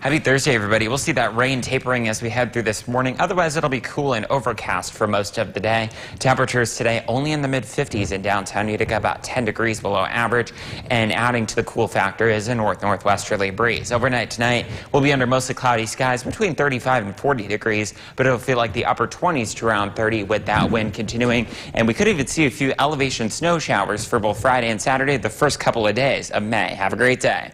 Happy Thursday, everybody. We'll see that rain tapering as we head through this morning. Otherwise, it'll be cool and overcast for most of the day. Temperatures today only in the mid-50s in downtown Utica, about 10 degrees below average. And adding to the cool factor is a north-northwesterly breeze. Overnight tonight, we'll be under mostly cloudy skies between 35 and 40 degrees, but it'll feel like the upper 20s to around 30 with that wind continuing. And we could even see a few elevation snow showers for both Friday and Saturday, the first couple of days of May. Have a great day.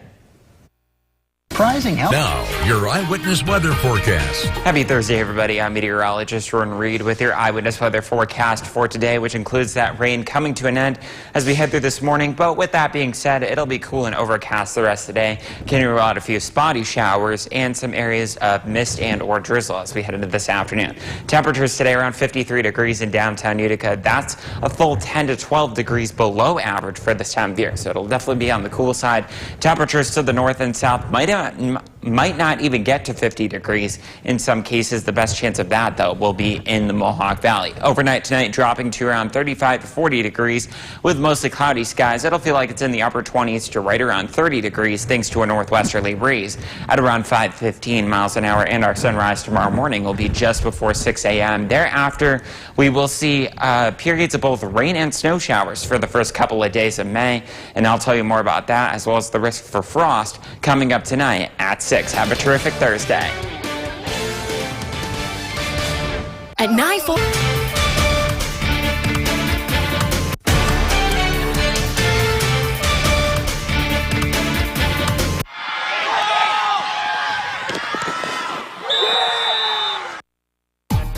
Now, your eyewitness weather forecast. Happy Thursday, everybody. I'm meteorologist Jordan Reed with your eyewitness weather forecast for today, which includes that rain coming to an end as we head through this morning. But with that being said, it'll be cool and overcast the rest of the day. Can rule out a few spotty showers and some areas of mist and or drizzle as we head into this afternoon. Temperatures today around 53 degrees in downtown Utica. That's a full 10 to 12 degrees below average for this time of year. So it'll definitely be on the cool side. Temperatures to the north and south might not even get to 50 degrees in some cases. The best chance of that, though, will be in the Mohawk Valley. Overnight tonight, dropping to around 35 to 40 degrees with mostly cloudy skies. It'll feel like it's in the upper 20s to right around 30 degrees thanks to a northwesterly breeze at around 5-15 miles an hour. And our sunrise tomorrow morning will be just before 6 a.m. Thereafter, we will see periods of both rain and snow showers for the first couple of days of May. And I'll tell you more about that as well as the risk for frost coming up tonight at 6. Have a terrific Thursday. At 9:40.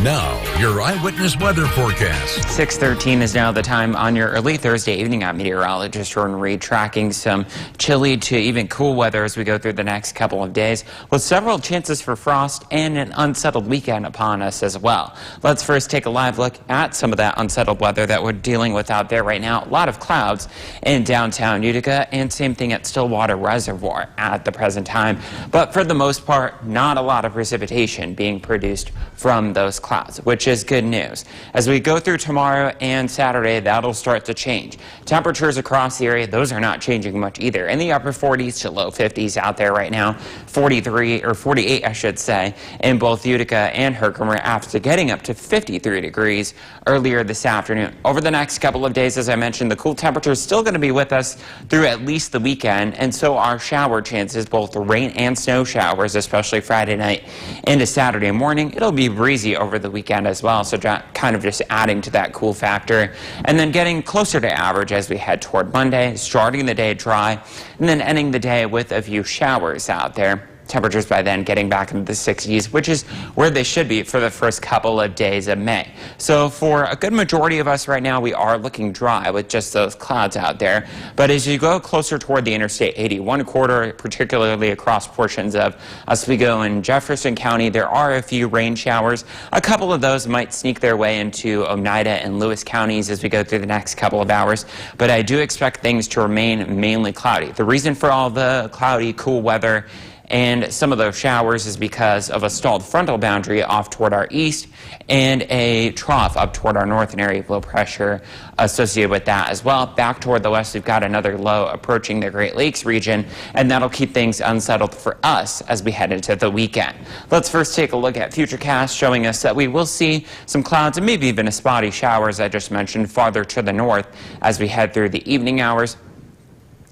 Now, your eyewitness weather forecast. 6:13 is now the time on your early Thursday evening. I'm meteorologist Jordan Reed, tracking some chilly to even cool weather as we go through the next couple of days, with several chances for frost and an unsettled weekend upon us as well. Let's first take a live look at some of that unsettled weather that we're dealing with out there right now. A lot of clouds in downtown Utica, and same thing at Stillwater Reservoir at the present time. But for the most part, not a lot of precipitation being produced from those clouds, which is good news. As we go through tomorrow and Saturday, that'll start to change. Temperatures across the area, those are not changing much either. In the upper 40s to low 50s out there right now, 43 or 48, I should say, in both Utica and Herkimer, after getting up to 53 degrees earlier this afternoon. Over the next couple of days, as I mentioned, the cool temperature is still going to be with us through at least the weekend, and so are shower chances, both the rain and snow showers, especially Friday night into Saturday morning. It'll be breezy over the weekend as well, so kind of just adding to that cool factor. And then getting closer to average as we head toward Monday, starting the day dry, and then ending the day with a few showers out there. Temperatures by then getting back into the 60s, which is where they should be for the first couple of days of May. So for a good majority of us right now, we are looking dry with just those clouds out there. But as you go closer toward the Interstate 81 corridor, particularly across portions of Oswego and Jefferson County, there are a few rain showers. A couple of those might sneak their way into Oneida and Lewis counties as we go through the next couple of hours. But I do expect things to remain mainly cloudy. The reason for all the cloudy, cool weather and some of those showers is because of a stalled frontal boundary off toward our east and a trough up toward our north, and area of low pressure associated with that as well. Back toward the west, we've got another low approaching the Great Lakes region, and that'll keep things unsettled for us as we head into the weekend. Let's first take a look at Futurecast, showing us that we will see some clouds and maybe even a spotty shower, as I just mentioned, farther to the north as we head through the evening hours.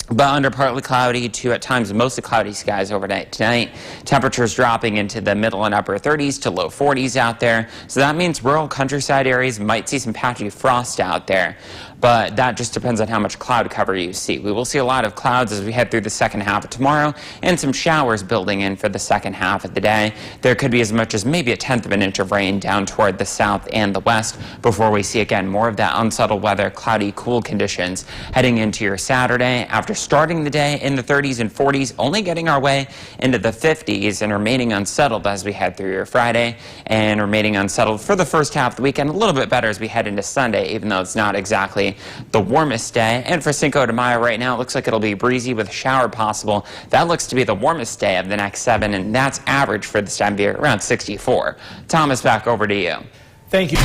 But under partly cloudy to at times mostly cloudy skies overnight tonight. Temperatures dropping into the middle and upper 30s to low 40s out there. So that means rural countryside areas might see some patchy frost out there. But that just depends on how much cloud cover you see. We will see a lot of clouds as we head through the second half of tomorrow, and some showers building in for the second half of the day. There could be as much as maybe a tenth of an inch of rain down toward the south and the west before we see again more of that unsettled weather, cloudy, cool conditions heading into your Saturday. After starting the day in the 30s and 40s, only getting our way into the 50s and remaining unsettled as we head through your Friday, and remaining unsettled for the first half of the weekend. A little bit better as we head into Sunday, even though it's not exactly the warmest day. And for Cinco de Mayo right now, it looks like it'll be breezy with a shower possible. That looks to be the warmest day of the next 7, and that's average for this time of year, around 64. Thomas, back over to you. Thank you.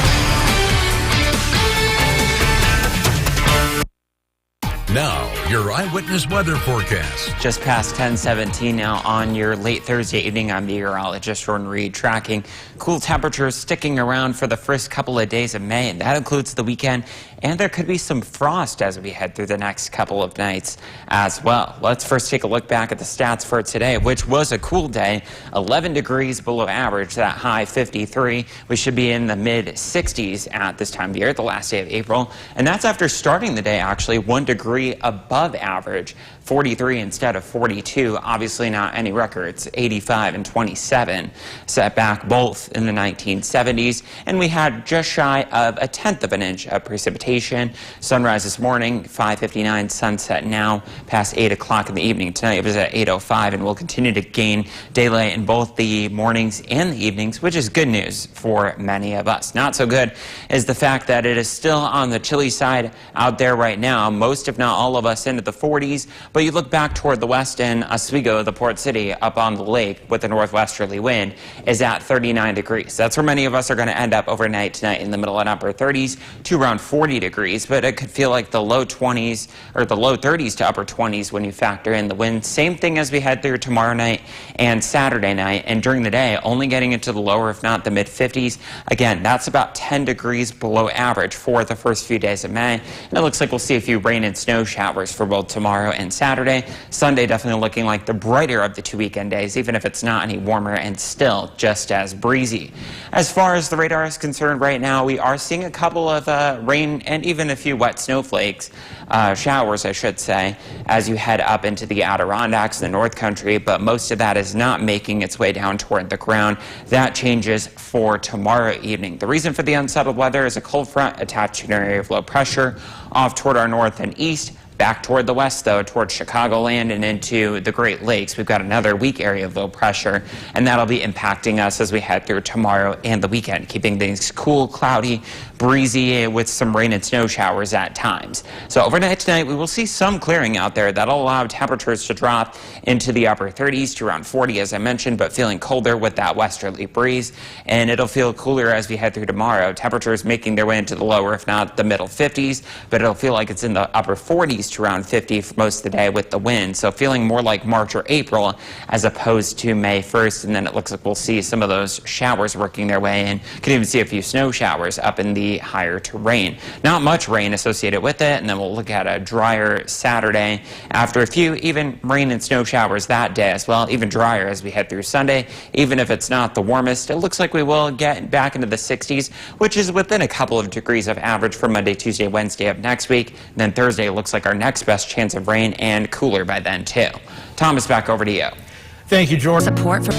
Now, your Eyewitness Weather forecast. Just past 10:17 now on your late Thursday evening. I'm meteorologist Jordan Reed, tracking cool temperatures sticking around for the first couple of days of May, and that includes the weekend. And there could be some frost as we head through the next couple of nights as well. Let's first take a look back at the stats for today, which was a cool day. 11 degrees below average, that high 53. We should be in the mid 60s at this time of year, the last day of April. And that's after starting the day actually 1 degree above average. 43 instead of 42. Obviously not any records. 85 and 27 set back both in the 1970s. And we had just shy of 1/10 of an inch of precipitation. Sunrise this morning, 5:59. Sunset now past 8 o'clock in the evening. Tonight it was at 8:05, and we'll continue to gain daylight in both the mornings and the evenings, which is good news for many of us. Not so good is the fact that it is still on the chilly side out there right now. Most, if not all of us, into the 40s. But you look back toward the west in Oswego, the port city up on the lake with the northwesterly wind, is at 39 degrees. That's where many of us are going to end up overnight tonight, in the middle and upper 30s to around 40 degrees. But it could feel like the low 20s or the low 30s to upper 20s when you factor in the wind. Same thing as we head through tomorrow night and Saturday night. And during the day, only getting into the lower, if not the mid 50s. Again, that's about 10 degrees below average for the first few days of May. And it looks like we'll see a few rain and snow showers for both tomorrow and Saturday. Sunday definitely looking like the brighter of the two weekend days, even if it's not any warmer and still just as breezy. As far as the radar is concerned right now, we are seeing a couple of rain and even a few wet snowflakes, showers I should say, as you head up into the Adirondacks, the North Country, but most of that is not making its way down toward the ground. That changes for tomorrow evening. The reason for the unsettled weather is a cold front attached to an area of low pressure off toward our north and east. Back toward the west, though, toward Chicagoland and into the Great Lakes, we've got another weak area of low pressure, and that'll be impacting us as we head through tomorrow and the weekend, keeping things cool, cloudy, breezy, with some rain and snow showers at times. So overnight tonight, we will see some clearing out there. That'll allow temperatures to drop into the upper 30s to around 40, as I mentioned, but feeling colder with that westerly breeze. And it'll feel cooler as we head through tomorrow. Temperatures making their way into the lower, if not the middle 50s, but it'll feel like it's in the upper 40s to around 50 for most of the day with the wind. So feeling more like March or April as opposed to May 1st. And then it looks like we'll see some of those showers working their way in. Could even see a few snow showers up in the higher terrain. Not much rain associated with it. And then we'll look at a drier Saturday after a few even rain and snow showers that day as well. Even drier as we head through Sunday. Even if it's not the warmest, it looks like we will get back into the 60s, which is within a couple of degrees of average for Monday, Tuesday, Wednesday of next week. And then Thursday looks like our next best chance of rain and cooler by then too. Thomas, back over to you. Thank you, Jordan. Support for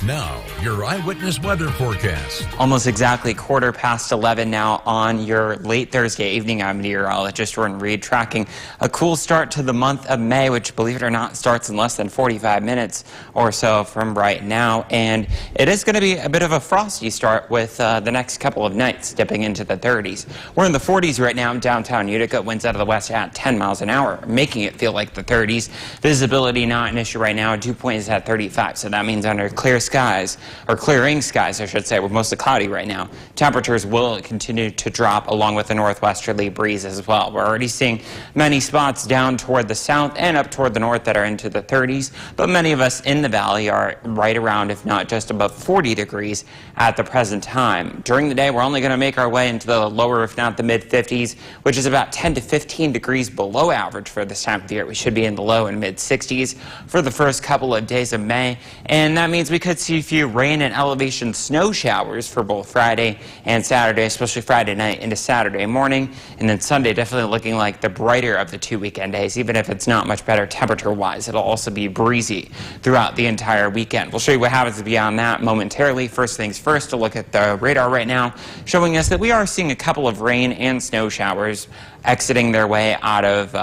Now, your Eyewitness Weather forecast. Almost exactly 11:15 now on your late Thursday evening. I'm meteorologist Jordan Reed, tracking a cool start to the month of May, which, believe it or not, starts in less than 45 minutes or so from right now. And it is going to be a bit of a frosty start with the next couple of nights dipping into the 30s. We're in the 40s right now in downtown Utica. Winds out of the west at 10 miles an hour, making it feel like the 30s. Visibility not an issue right now. Dew point is at 35, so that means under clear skies, or clearing skies, I should say, we're mostly cloudy right now. Temperatures will continue to drop along with the northwesterly breeze as well. We're already seeing many spots down toward the south and up toward the north that are into the 30s, but many of us in the valley are right around, if not just above 40 degrees at the present time. During the day, we're only going to make our way into the lower, if not the mid 50s, which is about 10 to 15 degrees below average for this time of year. We should be in the low and mid 60s for the first couple of days of May, and that means we could see a few rain and elevation snow showers for both Friday and Saturday, especially Friday night into Saturday morning. And then Sunday definitely looking like the brighter of the two weekend days, even if it's not much better temperature-wise. It'll also be breezy throughout the entire weekend. We'll show you what happens beyond that momentarily. First things first, to look at the radar right now, showing us that we are seeing a couple of rain and snow showers exiting their way out of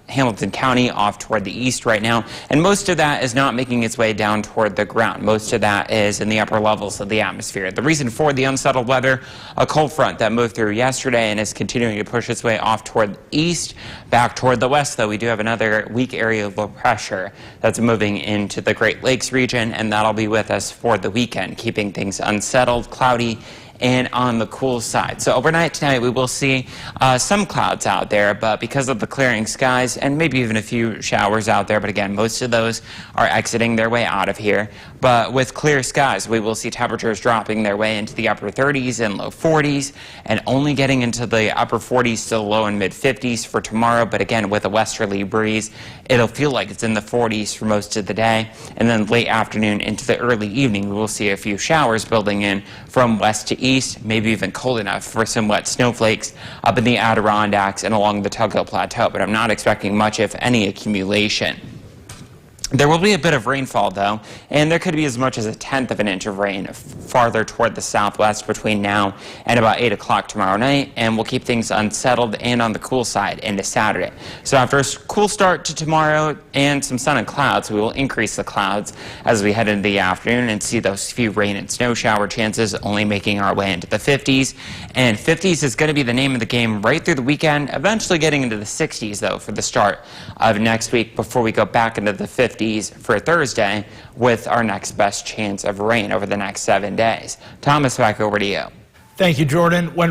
Hamilton County off toward the east right now, and most of that is not making its way down toward the ground. Most of that is in the upper levels of the atmosphere. The reason for the unsettled weather, a cold front that moved through yesterday and is continuing to push its way off toward the east. Back toward the west, though, we do have another weak area of low pressure that's moving into the Great Lakes region, and that'll be with us for the weekend, keeping things unsettled, cloudy, and on the cool side. So overnight tonight we will see some clouds out there, but because of the clearing skies and maybe even a few showers out there, but again, most of those are exiting their way out of here. But with clear skies, we will see temperatures dropping their way into the upper 30s and low 40s, and only getting into the upper 40s to low and mid 50s for tomorrow. But again, with a westerly breeze, it'll feel like it's in the 40s for most of the day, and then late afternoon into the early evening we will see a few showers building in from west to east, maybe even cold enough for some wet snowflakes up in the Adirondacks and along the Tug Hill Plateau, but I'm not expecting much, if any, accumulation. There will be a bit of rainfall, though, and there could be as much as 1/10 of an inch of rain farther toward the southwest between now and about 8 o'clock tomorrow night, and we'll keep things unsettled and on the cool side into Saturday. So after a cool start to tomorrow and some sun and clouds, we will increase the clouds as we head into the afternoon and see those few rain and snow shower chances only making our way into the 50s. And 50s is going to be the name of the game right through the weekend, eventually getting into the 60s, though, for the start of next week before we go back into the 50s for Thursday with our next best chance of rain over the next 7 days. Thomas, back over to you. Thank you, Jordan.